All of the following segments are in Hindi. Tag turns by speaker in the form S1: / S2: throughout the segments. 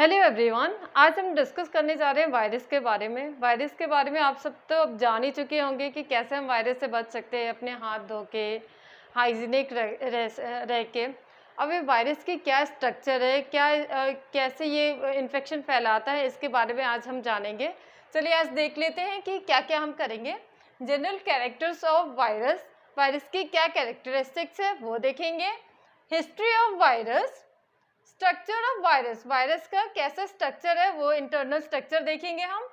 S1: हेलो एवरीवन, आज हम डिस्कस करने जा रहे हैं वायरस के बारे में। वायरस के बारे में आप सब तो अब जान ही चुके होंगे कि कैसे हम वायरस से बच सकते हैं अपने हाथ धो के, हाइजीनिक रह के। अब ये वायरस की क्या स्ट्रक्चर है, कैसे ये इन्फेक्शन फैलाता है, इसके बारे में आज हम जानेंगे। चलिए आज देख लेते हैं कि क्या क्या हम करेंगे। General characters of virus, virus की क्या कैरेक्टरिस्टिक्स है वो देखेंगे। History of virus, structure of virus, virus का कैसा स्ट्रक्चर है वो इंटरनल स्ट्रक्चर देखेंगे हम।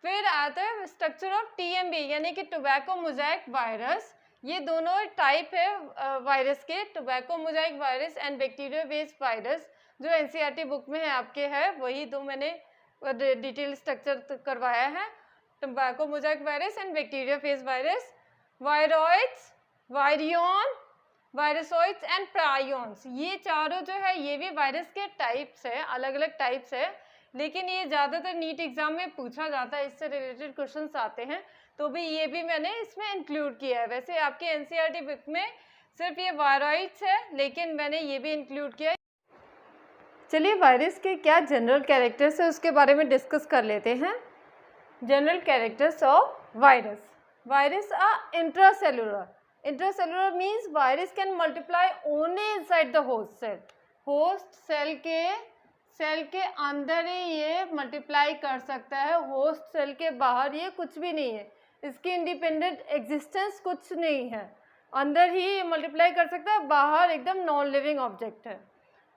S1: फिर आता है स्ट्रक्चर ऑफ टीएमवी यानी कि टोबैको मोज़ाइक वायरस। ये दोनों टाइप है वायरस के, tobacco mosaic virus and bacteria based virus. जो एनसीईआरटी बुक में है आपके है वही दो मैंने डिटेल स्ट्रक्चर करवाया है, tobacco mosaic virus and bacteria phage virus. Viroids, virion, virusoids and prions, ये चारों जो है ये भी वायरस के टाइप्स है, अलग अलग टाइप्स है, लेकिन ये ज़्यादातर नीट एग्जाम में पूछा जाता है, इससे रिलेटेड क्वेश्चंस आते हैं, तो भी ये भी मैंने इसमें इंक्लूड किया है। वैसे आपके एनसीईआरटी बुक में सिर्फ ये वायरॉइड्स है, लेकिन मैंने ये भी इंक्लूड किया है। चलिए वायरस के क्या जनरल कैरेक्टर्स है उसके बारे में डिस्कस कर लेते हैं। General characters of virus, virus are intracellular. Intracellular means virus can multiply only inside the host cell. Host cell के अंदर ही ये मल्टीप्लाई कर सकता है, होस्ट सेल के बाहर ये कुछ भी नहीं है, इसकी इंडिपेंडेंट एग्जिस्टेंस कुछ नहीं है, अंदर ही मल्टीप्लाई कर सकता है, बाहर एकदम नॉन लिविंग ऑब्जेक्ट है।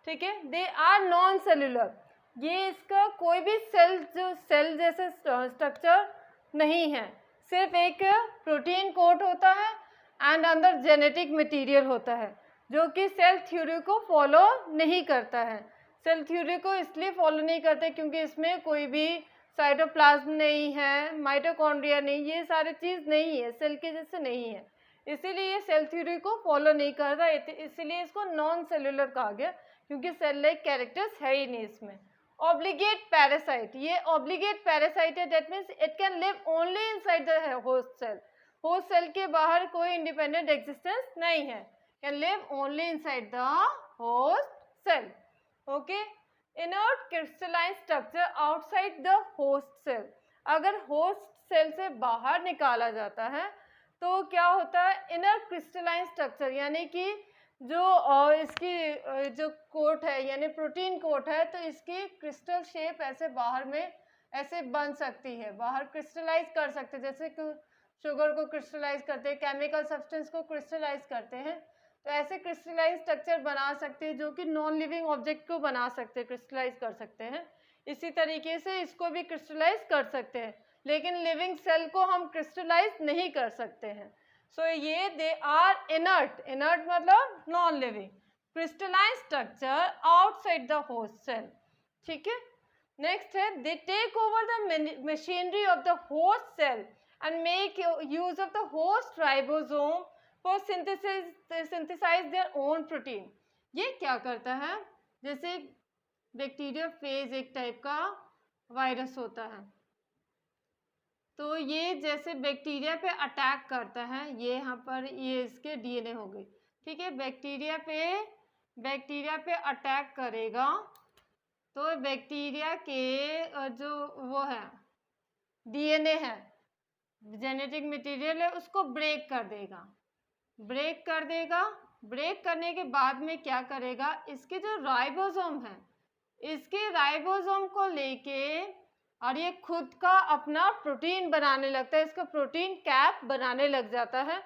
S1: ठीक है, दे आर नॉन सेलुलर, ये इसका कोई भी सेल जैसे स्ट्रक्चर नहीं है, सिर्फ एक प्रोटीन कोट होता है एंड अंदर जेनेटिक मटेरियल होता है, जो कि सेल थ्योरी को फॉलो नहीं करता है। सेल थ्योरी को इसलिए फॉलो नहीं करते क्योंकि इसमें कोई भी साइटोप्लाज्म नहीं है, माइटोकॉन्ड्रिया नहीं, ये सारी चीज़ नहीं है, सेल के जैसे नहीं है, इसीलिए ये सेल थ्योरी को फॉलो नहीं करता, इसीलिए इसको नॉन सेलुलर कहा गया, क्योंकि सेल लाइक कैरेक्टर्स है ही नहीं इसमें। ऑब्लिगेट पैरासाइट, ये ऑब्लिगेट पैरासाइट है, that means it can live only inside the host cell. Host cell के बाहर कोई इंडिपेंडेंट एग्जिस्टेंस नहीं है, can live only inside the host cell. Okay, inert crystalline structure outside the host cell, अगर होस्ट सेल से बाहर निकाला जाता है तो क्या होता है, इनर क्रिस्टलाइन स्ट्रक्चर यानी कि जो इसकी जो कोट है यानी प्रोटीन कोट है, तो इसकी क्रिस्टल शेप ऐसे बाहर में ऐसे बन सकती है, बाहर क्रिस्टलाइज कर सकते हैं, जैसे कि शुगर को क्रिस्टलाइज करते हैं, केमिकल सब्सटेंस को क्रिस्टलाइज करते हैं, तो ऐसे क्रिस्टलाइज स्ट्रक्चर बना सकते हैं जो कि नॉन लिविंग ऑब्जेक्ट को बना सकते हैं, क्रिस्टलाइज कर सकते हैं। इसी तरीके से इसको भी क्रिस्टलाइज कर सकते हैं, लेकिन लिविंग सेल को हम क्रिस्टलाइज नहीं कर सकते हैं। सो ये दे आर इनर्ट, इनर्ट मतलब non living crystalline structure outside the host cell. ठीक है, नेक्स्ट है they take over the machinery of the host cell and make use of the host ribosome for synthesize their own protein। ये क्या करता है, जैसे बैक्टीरिया फेज एक टाइप का वायरस होता है, तो ये जैसे बैक्टीरिया पे अटैक करता है, ये यहाँ पर ये इसके डीएनए हो गई। ठीक है, बैक्टीरिया पे अटैक करेगा तो बैक्टीरिया के जो वो है डीएनए है, जेनेटिक मटेरियल है, उसको ब्रेक कर देगा। ब्रेक करने के बाद में क्या करेगा, इसके जो राइबोसोम है, इसके राइबोसोम को लेके और ये खुद का अपना प्रोटीन बनाने लगता है, इसका प्रोटीन कैप बनाने लग जाता है।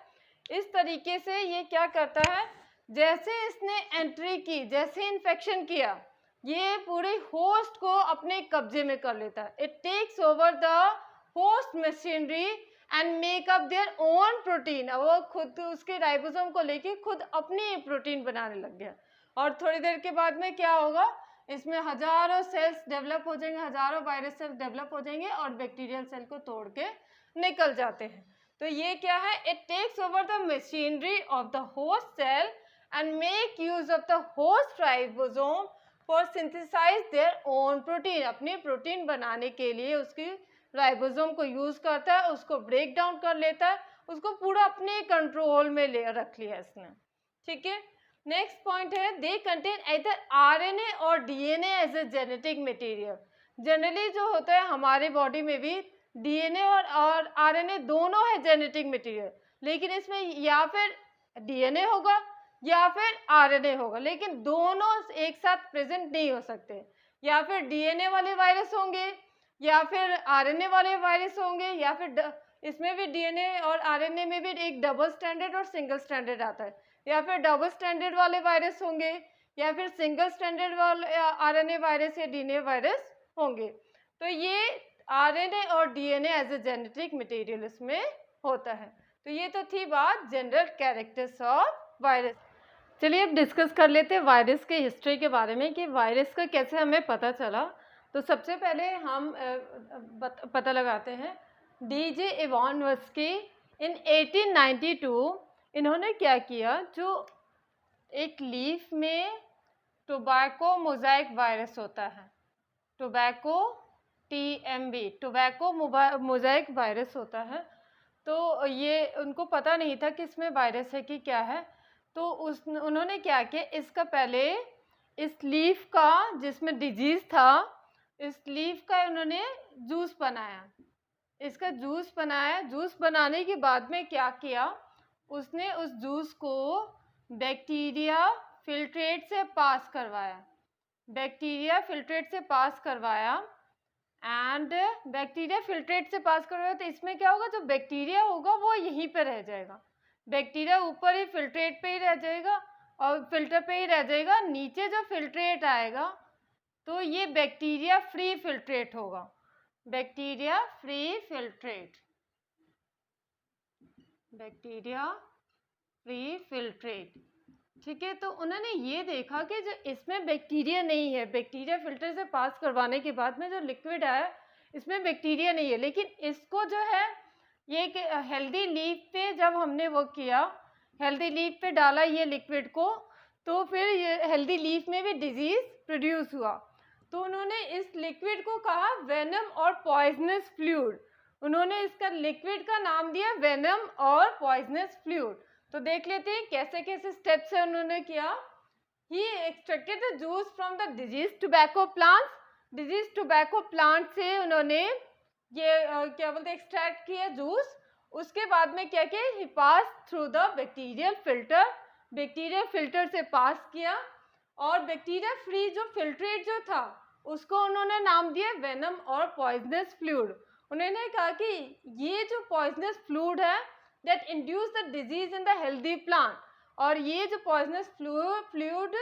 S1: इस तरीके से ये क्या करता है, जैसे इसने एंट्री की, जैसे इन्फेक्शन किया, ये पूरे होस्ट को अपने कब्जे में कर लेता है। It takes over the host machinery and make up their own protein, वो खुद उसके राइबोसोम को लेके खुद अपनी प्रोटीन बनाने लग गया। और थोड़ी देर के बाद में क्या होगा, इसमें हजारों सेल्स डेवलप हो जाएंगे, हजारों वायरस सेल्स डेवलप हो जाएंगे और बैक्टीरियल सेल को तोड़ के निकल जाते हैं। तो ये क्या है, it takes over the machinery of the host cell and make use of the host ribosome for synthesize their own protein, अपनी प्रोटीन बनाने के लिए उसकी राइबोसोम को यूज करता है, उसको ब्रेक डाउन कर लेता है, उसको पूरा अपने कंट्रोल में ले रख लिया इसने। ठीक है, नेक्स्ट पॉइंट है दे कंटेन either आरएनए और DNA as a genetic material. Generally जो होता है हमारे बॉडी में भी डीएनए और आरएनए दोनों है जेनेटिक मटेरियल, लेकिन इसमें या फिर डीएनए होगा या फिर आरएनए होगा, लेकिन दोनों एक साथ प्रेजेंट नहीं हो सकते। या फिर डीएनए वाले वायरस होंगे या फिर आरएनए वाले वायरस होंगे, या फिर इसमें भी डीएनए और आरएनए में भी एक डबल स्टैंडर्ड और सिंगल स्टैंडर्ड आता है, या फिर डबल स्टैंडर्ड वाले वायरस होंगे या फिर सिंगल स्टैंडर्ड वाले आरएनए वायरस या डीएनए वायरस होंगे। तो ये आरएनए और DNA as a genetic material इसमें होता है। तो ये तो थी बात जनरल कैरेक्टर्स ऑफ वायरस। चलिए अब डिस्कस कर लेते हैं वायरस के हिस्ट्री के बारे में कि वायरस का कैसे हमें पता चला। तो सबसे पहले हम पता लगाते हैं डीजे इवानोव्स्की इन 1892 इन्होंने क्या किया, जो एक लीफ में टोबैको मोज़ाइक वायरस होता है, tobacco TMV tobacco mosaic virus होता है। तो ये उनको पता नहीं था कि इसमें वायरस है कि क्या है। तो उन्होंने क्या किया, इसका पहले इस लीफ का जिसमें डिजीज़ था, इस लीफ का उन्होंने जूस बनाया, इसका जूस बनाया। जूस बनाने के बाद में क्या किया, उसने उस जूस को बैक्टीरिया फिल्ट्रेट से पास करवाया, बैक्टीरिया फिल्ट्रेट से पास करवाया एंड बैक्टीरिया फिल्ट्रेट से पास करवाया। तो इसमें क्या होगा, जो बैक्टीरिया होगा वो यहीं पे रह जाएगा, बैक्टीरिया ऊपर ही फिल्ट्रेट पे ही रह जाएगा और फिल्टर पे ही रह जाएगा। नीचे जो फिल्ट्रेट आएगा तो ये बैक्टीरिया फ्री फिल्ट्रेट होगा, bacteria free filtrate, bacteria free filtrate. ठीक है, तो उन्होंने ये देखा कि जो इसमें बैक्टीरिया नहीं है, बैक्टीरिया फिल्टर से पास करवाने के बाद में जो लिक्विड आया इसमें बैक्टीरिया नहीं है, लेकिन इसको जो है ये एक हेल्दी लीफ पे जब हमने वो किया, हेल्दी लीफ पे डाला ये लिक्विड को, तो फिर ये हेल्दी लीफ में भी डिजीज़ प्रोड्यूस हुआ। तो उन्होंने इस लिक्विड को कहा वेनम और पॉइजनस फ्लूइड, उन्होंने इसका लिक्विड का नाम दिया वेनम और पॉइजनस फ्लूइड। तो देख लेते हैं कैसे कैसे स्टेप्स है उन्होंने किया। He extracted the juice from the disease tobacco plants, disease tobacco plant से उन्होंने ये क्या बोलते हैं एक्सट्रैक्ट किया जूस। उसके बाद में क्या किया, he pass through the bacterial filter, bacterial filter से पास किया और बैक्टीरिया फ्री जो फिल्ट्रेट जो था उसको उन्होंने नाम दिया वेनम और पॉइजनस फ्लूइड। उन्होंने कहा कि ये जो पॉइजनस फ्लूइड है that induce the disease in the healthy plant, और ये जो पॉइजनस फ्लूइड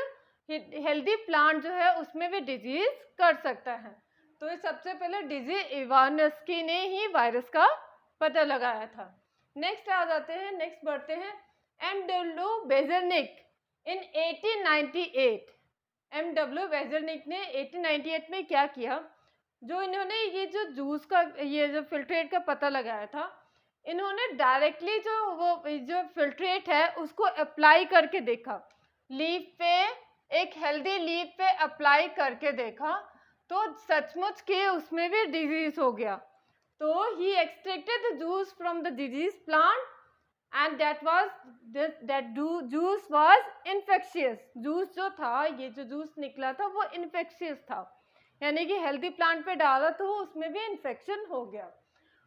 S1: हेल्दी प्लांट जो है उसमें भी डिजीज कर सकता है। तो ये सबसे पहले डीजे इवानोव्स्की ने ही वायरस का पता लगाया था। नेक्स्ट आ जाते हैं, नेक्स्ट बढ़ते हैं M.W. बेजरनिक इन 1898। M.W. बेजरनिक ने 1898 में क्या किया, जो इन्होंने ये जो जूस का ये जो फिल्ट्रेट का पता लगाया था, इन्होंने डायरेक्टली जो वो जो फिल्ट्रेट है उसको अप्लाई करके देखा लीफ पे, एक हेल्दी लीफ पे अप्लाई करके देखा, तो सचमुच के उसमें भी डिजीज हो गया। तो he extracted the juice from the disease plant and that juice was infectious. Juice जो था, ये जो जूस निकला था वो इन्फेक्शियस था, यानी कि हेल्दी प्लांट पे डाला तो उसमें भी इन्फेक्शन हो गया,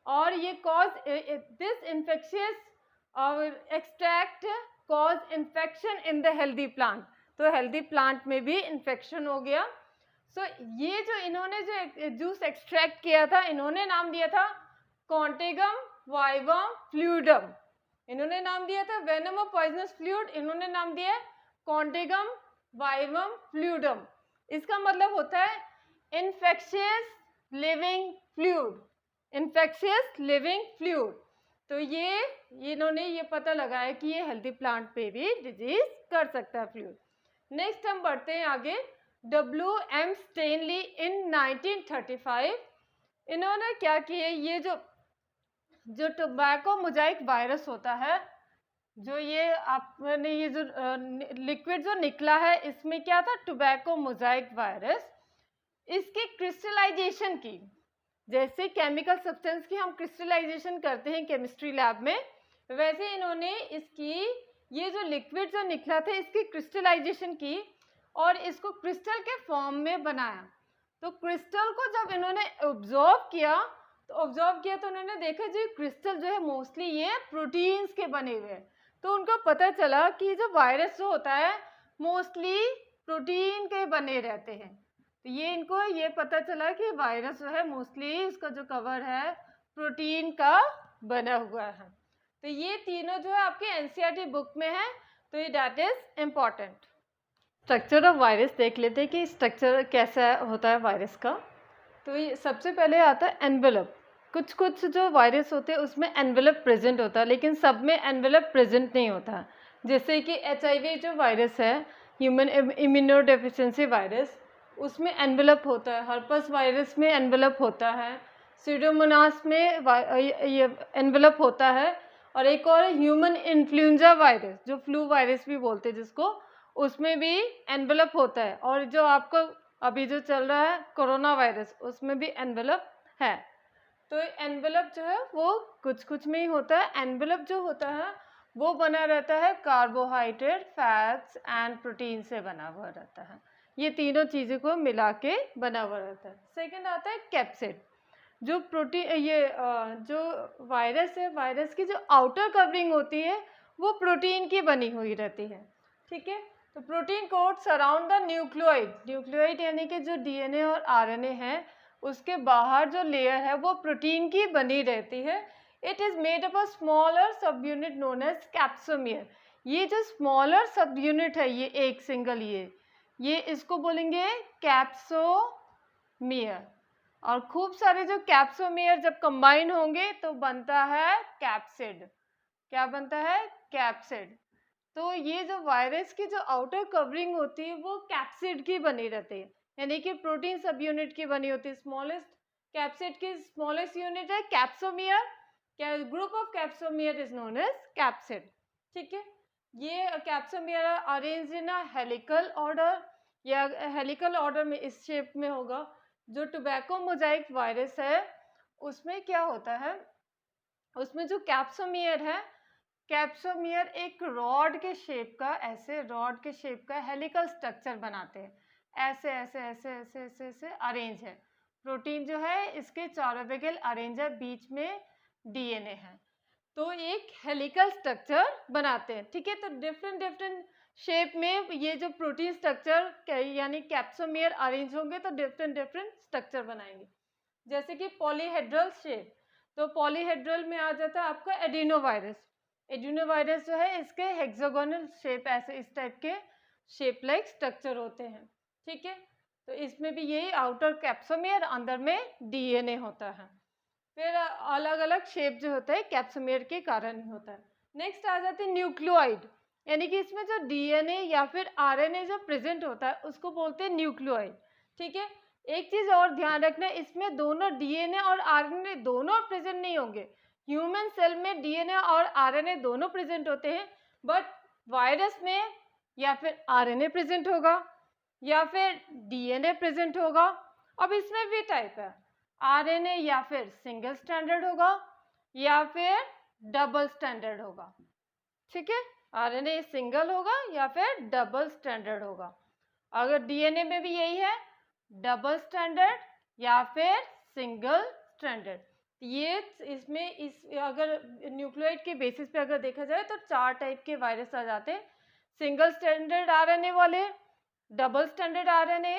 S1: और ये cause this infectious extract cause infection in the healthy plant. तो हेल्दी प्लांट में भी इन्फेक्शन हो गया। सो ये जो इन्होंने जो जूस एक्सट्रैक्ट किया था, इन्होंने नाम दिया था कॉन्टेगम वाइवम फ्लूइडम, इन्होंने नाम दिया था वेनम और पॉइजनस फ्लूइड, इन्होंने नाम दिया है कॉन्टेगम वाइवम फ्लूइडम। इसका मतलब होता है infectious living fluid, infectious living fluid. तो ये इन्होंने ये पता लगाया कि ये हेल्दी प्लांट पे भी डिजीज कर सकता है फ्लूइड। नेक्स्ट हम बढ़ते हैं आगे, W.M. स्टेनली इन 1935 इन्होंने क्या किया, ये जो टोबैको मोज़ाइक वायरस होता है, जो ये आपने ये जो लिक्विड जो निकला है इसमें क्या था, टोबैको मोज़ाइक वायरस, इसकी क्रिस्टलाइजेशन की, जैसे केमिकल सब्सटेंस की हम क्रिस्टलाइजेशन करते हैं केमिस्ट्री लैब में, वैसे इन्होंने इसकी ये जो लिक्विड जो निकला था इसकी क्रिस्टलाइजेशन की और इसको क्रिस्टल के फॉर्म में बनाया। तो क्रिस्टल को जब इन्होंने ऑब्जर्व किया तो उन्होंने देखा जो क्रिस्टल जो है मोस्टली ये प्रोटीन्स के बने हुए हैं। तो उनको पता चला कि जो वायरस जो होता है मोस्टली प्रोटीन के बने रहते हैं। तो ये इनको ये पता चला कि वायरस जो है मोस्टली इसका जो कवर है प्रोटीन का बना हुआ है। तो ये तीनों जो है आपके एनसीईआरटी बुक में है, तो ये that is important. Structure of virus देख लेते हैं कि स्ट्रक्चर कैसा होता है वायरस का। तो ये सबसे पहले आता है एनवेलप। कुछ कुछ जो वायरस होते हैं उसमें एनवेलप प्रेजेंट होता है, लेकिन सब में एनवेलप प्रेजेंट नहीं होता। जैसे कि HIV जो वायरस है, ह्यूमन इम्यूनोडेफिशिएंसी वायरस, उसमें एनवेलप होता है। हर्पस वायरस में एनवेलप होता है, सीडोमोनास में ये एनवेलप होता है, और एक और ह्यूमन इन्फ्लुएंजा वायरस जो फ्लू वायरस भी बोलते हैं जिसको, उसमें भी एनवेलप होता है। और जो आपको अभी जो चल रहा है कोरोना वायरस, उसमें भी एनवेलप है। तो एनवेलप जो है वो कुछ कुछ में ही होता है। एनवेलप जो होता है वो बना रहता है कार्बोहाइड्रेट, फैट्स एंड प्रोटीन से बना हुआ रहता है। ये तीनों चीज़ों को मिला के बना हुआ रहता है। सेकेंड आता है कैप्सिड। जो प्रोटीन जो वायरस है, वायरस की जो आउटर कवरिंग होती है वो प्रोटीन की बनी हुई रहती है। ठीक है, तो protein quotes around the nucleoid. Nucleoid यानी कि जो DNA और RNA है उसके बाहर जो लेयर है वो प्रोटीन की बनी रहती है। It is made up of smaller sub unit known as capsomere. ये जो स्मॉलर सब यूनिट है, ये एक सिंगल ये इसको बोलेंगे कैप्सोमियर। और खूब सारे जो कैप्सोमियर जब कंबाइन होंगे तो बनता है कैप्सिड। क्या बनता है? कैप्सिड। तो ये जो वायरस की जो आउटर कवरिंग होती है वो कैप्सिड की बनी रहती है, यानी कि प्रोटीन सब यूनिट की बनी होती है। स्मॉलेस्ट कैप्सिड की स्मॉलेस्ट यूनिट है capsomere. Group of capsomere is known as capsid. ठीक है, ये capsomere arrange in a helical order, या हेलिकल ऑर्डर में इस शेप में होगा। जो टोबैको मोजाइक वायरस है उसमें क्या होता है, उसमें जो कैप्सोमियर है, कैप्सोमियर एक रॉड के शेप का, ऐसे रॉड के शेप का हेलिकल स्ट्रक्चर बनाते हैं। ऐसे ऐसे ऐसे ऐसे ऐसे ऐसे अरेंज है। प्रोटीन जो है इसके चारों बगल अरेंज है, बीच में DNA है, तो एक हेलिकल स्ट्रक्चर बनाते हैं। ठीक है, तो डिफरेंट डिफरेंट शेप में ये जो प्रोटीन स्ट्रक्चर यानी कैप्सोमियर अरेंज होंगे तो डिफरेंट डिफरेंट स्ट्रक्चर बनाएंगे। जैसे कि पॉलीहेड्रल शेप, तो पॉलीहेड्रल में आ जाता है आपका एडिनोवायरस। एडिनोवायरस जो है इसके हेक्सागोनल शेप, ऐसे इस टाइप के शेप लाइक स्ट्रक्चर होते हैं। ठीक है, तो इसमें भी यही आउटर कैप्सोमियर, अंदर में DNA होता है। फिर अलग अलग शेप जो होता है कैप्सोमियर के कारण ही होता है। नेक्स्ट आ जाते हैं न्यूक्लियोइड, यानी कि इसमें जो DNA या फिर RNA जो प्रेजेंट होता है उसको बोलते हैं न्यूक्लियोइड। ठीक है, एक चीज़ और ध्यान रखना, इसमें दोनों DNA और RNA दोनों प्रेजेंट नहीं होंगे। ह्यूमन सेल में DNA और RNA दोनों प्रेजेंट होते हैं, बट वायरस में या फिर RNA प्रेजेंट होगा या फिर DNA प्रेजेंट होगा। अब इसमें भी टाइप है, RNA या फिर सिंगल स्टैंडर्ड होगा या फिर डबल स्टैंडर्ड होगा। ठीक है, RNA सिंगल होगा या फिर डबल स्टैंडर्ड होगा। अगर DNA में भी यही है, डबल स्टैंडर्ड या फिर सिंगल स्टैंडर्ड। ये इसमें अगर न्यूक्लियोइड के बेसिस पे अगर देखा जाए तो 4 टाइप के वायरस आ जाते हैं। सिंगल स्टैंडर्ड RNA वाले, double standard RNA,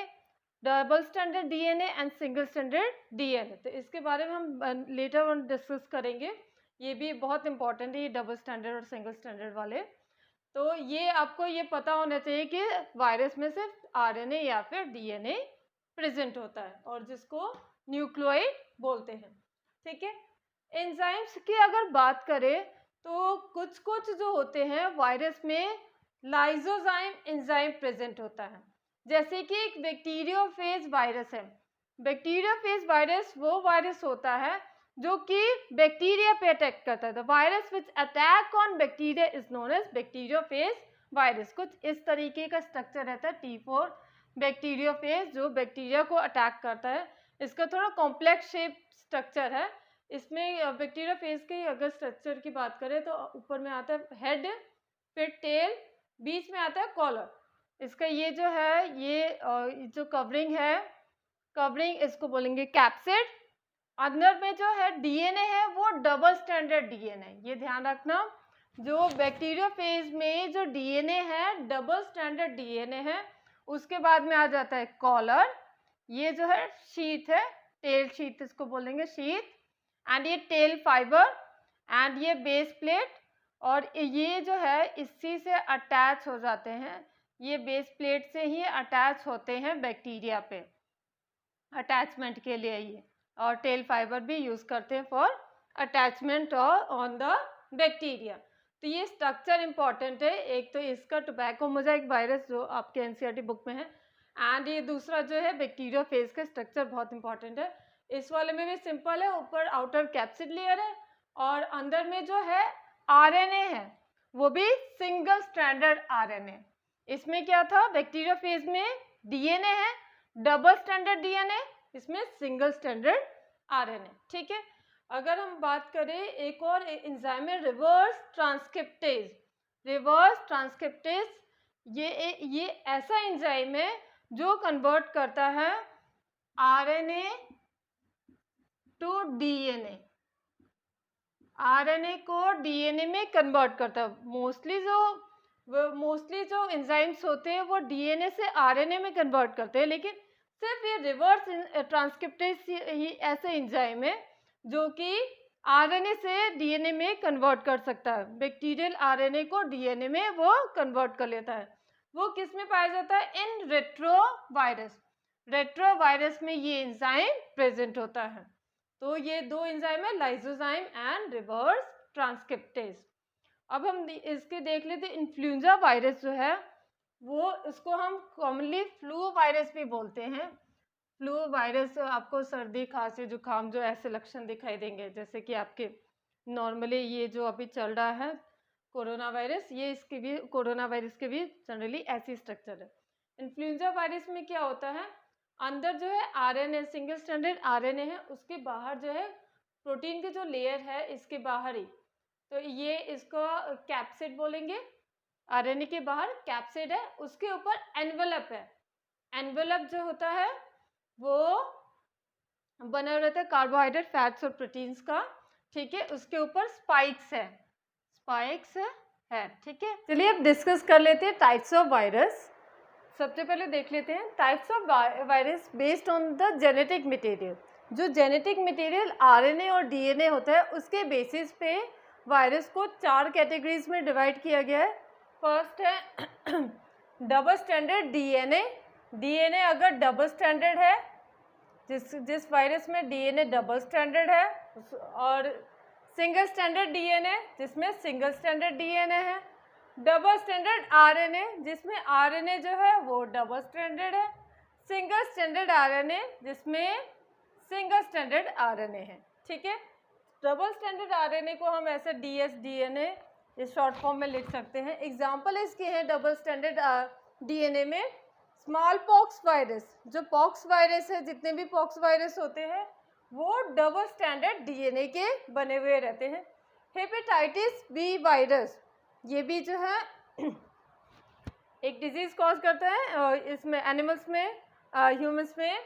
S1: double standard DNA and single standard DNA। तो इसके बारे में हम लेटर ऑन डिस्कस करेंगे, ये भी बहुत इंपॉर्टेंट है, ये डबल स्टैंडर्ड और सिंगल स्टैंडर्ड वाले। तो ये आपको ये पता होना चाहिए कि वायरस में सिर्फ RNA या फिर DNA प्रेजेंट होता है और जिसको न्यूक्लियोइड बोलते हैं। ठीक है, एंजाइम्स की अगर बात करें तो कुछ कुछ जो होते हैं वायरस में लाइसोजाइम एंजाइम प्रेजेंट होता है। जैसे कि एक बैक्टीरियोफेज वायरस है। बैक्टीरियोफेज वायरस वो वायरस होता है जो कि बैक्टीरिया पे अटैक करता है। The virus which attack on bacteria is known as bacteriophage virus. कुछ इस तरीके का स्ट्रक्चर रहता है T4 बैक्टीरियोफेज, जो बैक्टीरिया को अटैक करता है। इसका थोड़ा कॉम्प्लेक्स शेप स्ट्रक्चर है। इसमें बैक्टीरियोफेज के अगर स्ट्रक्चर की बात करें तो ऊपर में आता है हेड, फिर टेल, बीच में आता है कॉलर। इसका ये जो है ये जो कवरिंग है, कवरिंग इसको बोलेंगे कैप्सिड। अंदर में जो है डीएनए है वो डबल स्टैंडर्ड डीएनए, ये ध्यान रखना। जो बैक्टीरियोफेज में जो डीएनए है डबल स्टैंडर्ड डीएनए है। उसके बाद में आ जाता है कॉलर, ये जो है शीथ है, टेल शीथ इसको बोलेंगे, शीथ। एंड ये टेल फाइबर एंड ये बेस प्लेट, और ये जो है इसी से अटैच हो जाते हैं, ये बेस प्लेट से ही अटैच होते हैं बैक्टीरिया पे, अटैचमेंट के लिए ये। और टेल फाइबर भी यूज़ करते हैं for attachment on the bacteria. तो ये स्ट्रक्चर इंपॉर्टेंट है। एक तो इसका टोबैको मोजाइक वायरस जो आपके एनसीईआरटी बुक में है, एंड ये दूसरा जो है बैक्टीरियोफेज का स्ट्रक्चर बहुत इंपॉर्टेंट है। इस वाले में भी सिंपल है, ऊपर आउटर कैप्सिड लेयर है और अंदर में जो है आरएनए है वो भी सिंगल स्ट्रैंडर्ड आरएनए। इसमें क्या था, बैक्टीरियोफेज में डीएनए है डबल स्टैंडर्ड डीएनए, इसमें सिंगल स्टैंडर्ड आरएनए। ठीक है। अगर हम बात करें एक और एंजाइम है रिवर्स ट्रांसक्रिप्टेज। रिवर्स ट्रांसक्रिप्टेज ये ऐसा एंजाइम है जो कन्वर्ट करता है आरएनए टू डीएनए, आरएनए को डीएनए में कन्वर्ट करता है। मोस्टली जो एंजाइम्स होते हैं वो डीएनए से आरएनए में कन्वर्ट करते हैं, लेकिन सिर्फ ये रिवर्स ट्रांसक्रिप्टेज ही ऐसे एंजाइम है जो कि आरएनए से डीएनए में कन्वर्ट कर सकता है। बैक्टीरियल आरएनए को डीएनए में वो कन्वर्ट कर लेता है। वो किस में पाया जाता है, इन रेट्रोवायरस। रेट्रोवायरस में ये एंजाइम प्रेजेंट होता है। तो ये दो एंजाइम है, लाइसोजाइम एंड रिवर्स ट्रांसक्रिप्टेज। अब हम इसके देख लेते हैं इन्फ्लुएंजा वायरस जो है वो, इसको हम कॉमनली फ्लू वायरस भी बोलते हैं। फ्लू वायरस आपको सर्दी खांसी जुकाम जो ऐसे लक्षण दिखाई देंगे, जैसे कि आपके नॉर्मली ये जो अभी चल रहा है कोरोना वायरस, ये इसके भी कोरोना वायरस के भी जनरली ऐसी स्ट्रक्चर है। इन्फ्लुएंजा वायरस में क्या होता है, अंदर जो है आरएनए सिंगल स्टैंडर्ड आरएनए है, उसके बाहर जो है प्रोटीन की जो लेयर है इसके बाहर ही, तो ये इसको कैप्सिड बोलेंगे। आरएनए के बाहर कैप्सिड है, उसके ऊपर एनवेलप है। एनवेलप जो होता है वो बना रहता है कार्बोहाइड्रेट, फैट्स और प्रोटीन्स का। ठीक है। उसके ऊपर स्पाइक्स है, स्पाइक्स है। ठीक है। चलिए अब डिस्कस कर लेते हैं टाइप्स ऑफ वायरस। सबसे पहले देख लेते हैं types of virus based on the genetic material. जो जेनेटिक मटेरियल आरएनए और डीएनए होता है उसके बेसिस पे वायरस को 4 कैटेगरीज में डिवाइड किया गया है। फर्स्ट है डबल स्टैंडर्ड डीएनए। डीएनए अगर डबल स्टैंडर्ड है, जिस वायरस में डीएनए डबल स्टैंडर्ड है, और सिंगल स्टैंडर्ड डीएनए जिसमें सिंगल स्टैंडर्ड डीएनए है। डबल स्टैंडर्ड आरएनए जिसमें आरएनए जो है वो डबल स्टैंडर्ड है। सिंगल स्टैंडर्ड आरएनए जिसमें सिंगल स्टैंडर्ड आरएनए है। ठीक है। डबल स्टैंडर्ड आरएनए को हम ऐसे dsDNA इस शॉर्ट फॉर्म में लिख सकते हैं। एग्जाम्पल इसके हैं डबल स्टैंडर्ड डीएनए में स्मॉल पॉक्स वायरस। जो पॉक्स वायरस है, जितने भी पॉक्स वायरस होते हैं वो डबल स्टैंडर्ड डीएनए के बने हुए रहते हैं। हेपेटाइटिस बी वायरस, ये भी जो है एक डिजीज कॉज करता है इसमें एनिमल्स में, ह्यूमंस में।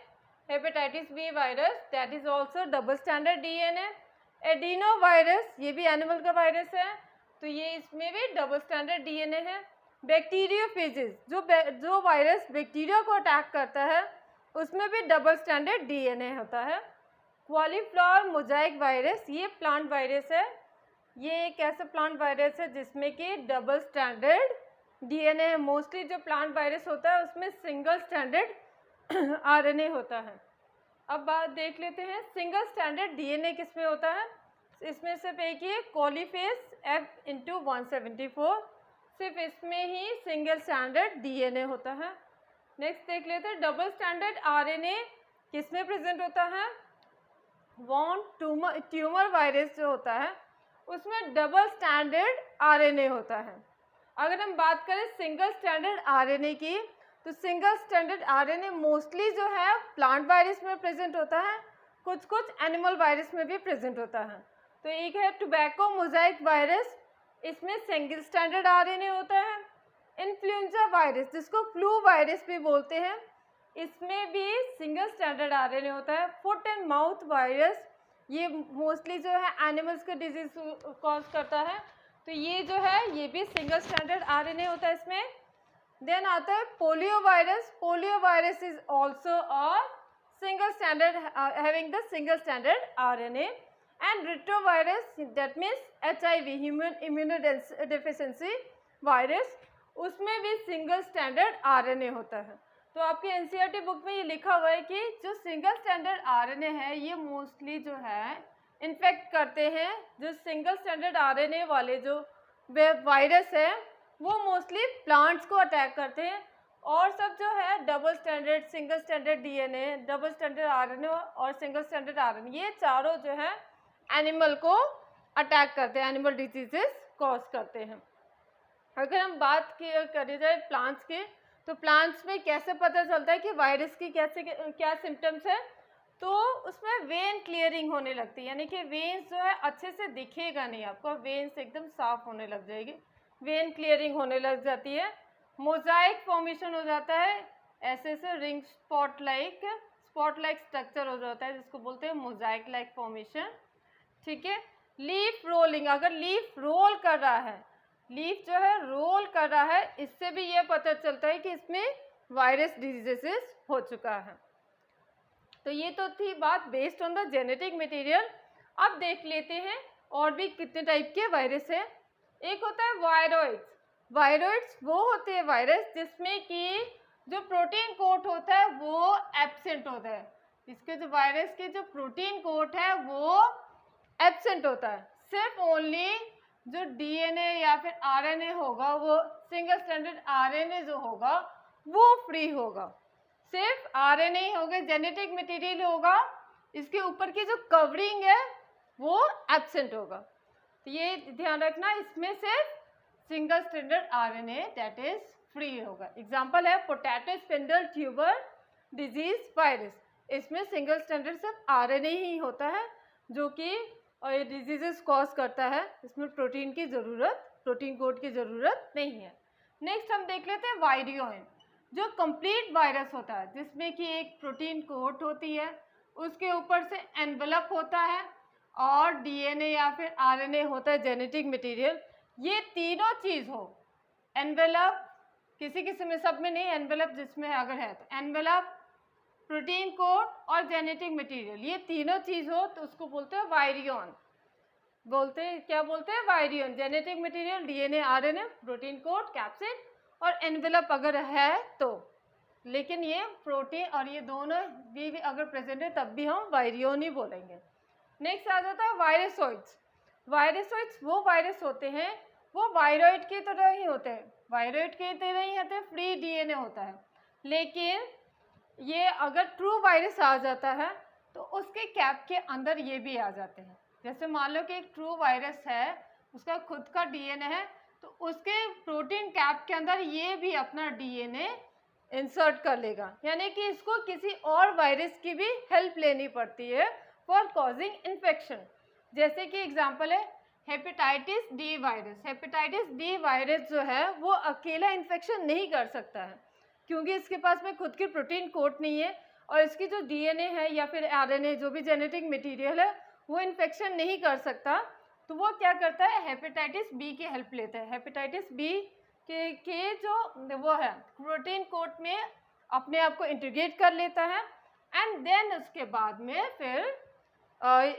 S1: Hepatitis B virus that is also double standard DNA. Adenovirus, ये भी एनिमल का वायरस है, तो ये इसमें भी डबल स्टैंडर्ड डीएनए है। बैक्टीरियोफेजेस, जो वायरस बैक्टीरिया को अटैक करता है उसमें भी डबल स्टैंडर्ड डीएनए होता है। कॉलीफ्लावर मोजाइक वायरस, ये प्लांट वायरस है। ये एक ऐसा प्लांट वायरस है जिसमें कि डबल स्टैंडर्ड डीएनए है। मोस्टली जो प्लांट वायरस होता है उसमें सिंगल स्टैंडर्ड आरएनए होता है। अब बात देख लेते हैं सिंगल स्टैंडर्ड डीएनए किस में होता है। इसमें सिर्फ एक ही कॉलीफेस F/174, सिर्फ इसमें ही सिंगल स्टैंडर्ड डीएनए होता है। नेक्स्ट देख लेते हैं डबल स्टैंडर्ड आरएनए किस में प्रेजेंट होता है। वॉन ट्यूमर वायरस जो होता है उसमें डबल स्टैंडर्ड आरएनए होता है। अगर हम बात करें सिंगल स्टैंडर्ड आरएनए की, तो सिंगल स्टैंडर्ड आरएनए मोस्टली जो है प्लांट वायरस में प्रेजेंट होता है, कुछ एनिमल वायरस में भी प्रेजेंट होता है। तो एक है टोबैको मोजाइक वायरस, इसमें सिंगल स्टैंडर्ड आरएनए होता है। इन्फ्लुएंजा वायरस जिसको फ्लू वायरस भी बोलते हैं, इसमें भी सिंगल स्टैंडर्ड आरएनए होता है। फुट एंड माउथ वायरस, ये मोस्टली जो है एनिमल्स को डिजीज कॉज करता है, तो ये जो है ये भी सिंगल स्टैंडर्ड आरएनए होता है इसमें। देन आता है polio virus. Polio virus is also a single standard having the single standard RNA. And retrovirus that means HIV human immunodeficiency virus, उसमें भी सिंगल स्टैंडर्ड आरएनए होता है। तो आपके एनसीईआरटी बुक में ये लिखा हुआ है कि जो सिंगल स्टैंडर्ड आरएनए है ये मोस्टली जो है इन्फेक्ट करते हैं। जो सिंगल स्टैंडर्ड आरएनए वाले जो वायरस है वो मोस्टली प्लांट्स को अटैक करते हैं, और सब जो है double standard, single standard DNA, double standard RNA और सिंगल स्टैंडर्ड आरएनए, ये चारों जो है एनिमल को अटैक करते हैं, एनिमल डिजीजेस कॉज करते हैं। अगर हम बात करी जाए प्लांट्स की, तो प्लांट्स में कैसे पता चलता है कि वायरस की कैसे क्या सिम्टम्स है, तो उसमें वेन क्लियरिंग होने लगती है, यानी कि वेन्स जो है अच्छे से दिखेगा नहीं आपको, वेन्स एकदम साफ होने लग जाएगी, वेन क्लियरिंग होने लग जाती है। मोजाइक फॉर्मेशन हो जाता है, ऐसे से रिंग स्पॉट लाइक स्ट्रक्चर हो जाता है जिसको बोलते हैं मोजाइक लाइक फॉर्मेशन, ठीक है। लीफ रोलिंग, अगर लीफ रोल कर रहा है, लीफ जो है रोल कर रहा है, इससे भी ये पता चलता है कि इसमें वायरस डिजीजेस हो चुका है। तो ये तो थी बात based on the genetic material. अब देख लेते हैं और भी कितने टाइप के वायरस है। एक होता है वायरॉइड्स। वायरॉइड्स वो होते हैं वायरस जिसमें कि जो प्रोटीन कोट होता है वो एब्सेंट होता है। इसके जो वायरस के जो प्रोटीन कोट है वो एब्सेंट होता है, सिर्फ ओनली जो डीएनए या फिर आरएनए होगा, वो सिंगल स्टैंडर्ड आरएनए जो होगा वो फ्री होगा, सिर्फ आरएनए ही होगा, जेनेटिक मटेरियल होगा, इसके ऊपर की जो कवरिंग है वो एब्सेंट होगा। तो ये ध्यान रखना, इसमें सिर्फ single standard RNA that is free होगा। एग्जांपल है potato spindle tuber disease virus, इसमें सिंगल स्टैंडर्ड सिर्फ आरएनए ही होता है जो कि और ये डिजीजेस कॉज करता है, इसमें प्रोटीन की ज़रूरत, प्रोटीन कोड की ज़रूरत नहीं है। नेक्स्ट हम देख लेते हैं वायरियोन, जो कंप्लीट वायरस होता है जिसमें कि एक प्रोटीन कोट होती है, उसके ऊपर से एनवेलप होता है और डीएनए या फिर आरएनए होता है जेनेटिक मटेरियल। ये तीनों चीज़ हो, एनवेलप किसी किसी में, सब में नहीं, एनवेलप जिसमें अगर है तो एनवेलप, प्रोटीन कोड और जेनेटिक मटेरियल, ये तीनों चीज़ हो तो उसको बोलते हैं वायरियोन। बोलते हैं क्या बोलते हैं? Virion. Genetic material DNA RNA, protein coat capsid और एनवेलप अगर है तो, लेकिन ये प्रोटीन और ये दोनों भी अगर प्रेजेंट है तब भी हम वायरियोन ही बोलेंगे। नेक्स्ट आ जाता है वायरसोइड्स। वायरसोइड्स वो वायरस होते हैं, वो वायरॉइड की तरह ही होते हैं, वायरॉइड की तरह ही होते हैं, फ्री डीएनए होता है, लेकिन ये अगर ट्रू वायरस आ जाता है तो उसके कैप के अंदर ये भी आ जाते हैं। जैसे मान लो कि एक ट्रू वायरस है, उसका खुद का डीएनए है, तो उसके प्रोटीन कैप के अंदर ये भी अपना डीएनए इंसर्ट कर लेगा, यानी कि इसको किसी और वायरस की भी हेल्प लेनी पड़ती है फॉर कॉजिंग इन्फेक्शन। जैसे कि एग्जांपल है hepatitis D virus. Hepatitis D virus जो है वो अकेला इन्फेक्शन नहीं कर सकता है, क्योंकि इसके पास में खुद की प्रोटीन कोट नहीं है और इसकी जो डीएनए है या फिर आरएनए जो भी जेनेटिक मटेरियल है वो इन्फेक्शन नहीं कर सकता। तो वो क्या करता है, हेपेटाइटिस बी की हेल्प लेता है। हेपेटाइटिस बी के जो वो है प्रोटीन कोट में अपने आप को इंटीग्रेट कर लेता है एंड देन उसके बाद में फिर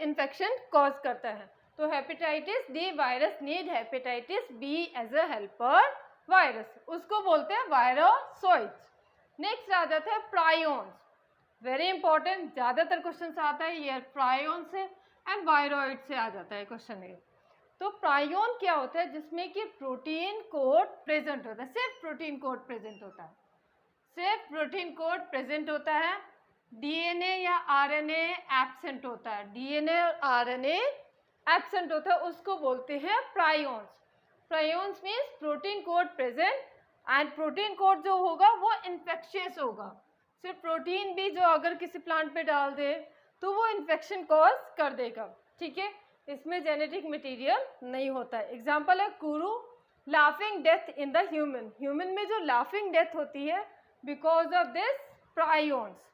S1: इन्फेक्शन कॉज करता है। तो hepatitis D virus need hepatitis B as a helper virus, उसको बोलते हैं वायरोसोइड्स। नेक्स्ट आ जाता है प्रायोन्स। वेरी इंपॉर्टेंट, ज़्यादातर क्वेश्चन आता है ये प्रायोन से एंड वायरॉइड से आ जाता है क्वेश्चन ये। तो प्रायोन क्या होता है, जिसमें कि प्रोटीन कोड प्रेजेंट होता है, सिर्फ प्रोटीन कोड प्रेजेंट होता है, सिर्फ प्रोटीन कोड प्रेजेंट होता है, डीएनए या आरएनए एब्सेंट होता है, डीएनए और आरएनए एब्सेंट होता है, उसको बोलते हैं prions. Prions means protein code present and protein code जो होगा वो इन्फेक्शियस होगा। सिर्फ प्रोटीन भी जो अगर किसी प्लांट पे डाल दे तो वो इन्फेक्शन कॉज कर देगा, ठीक है। इसमें जेनेटिक मटेरियल नहीं होता है। एग्जाम्पल है कुरु, laughing death in the human. Human में जो लाफिंग डेथ होती है बिकॉज ऑफ दिस प्रायोन्स।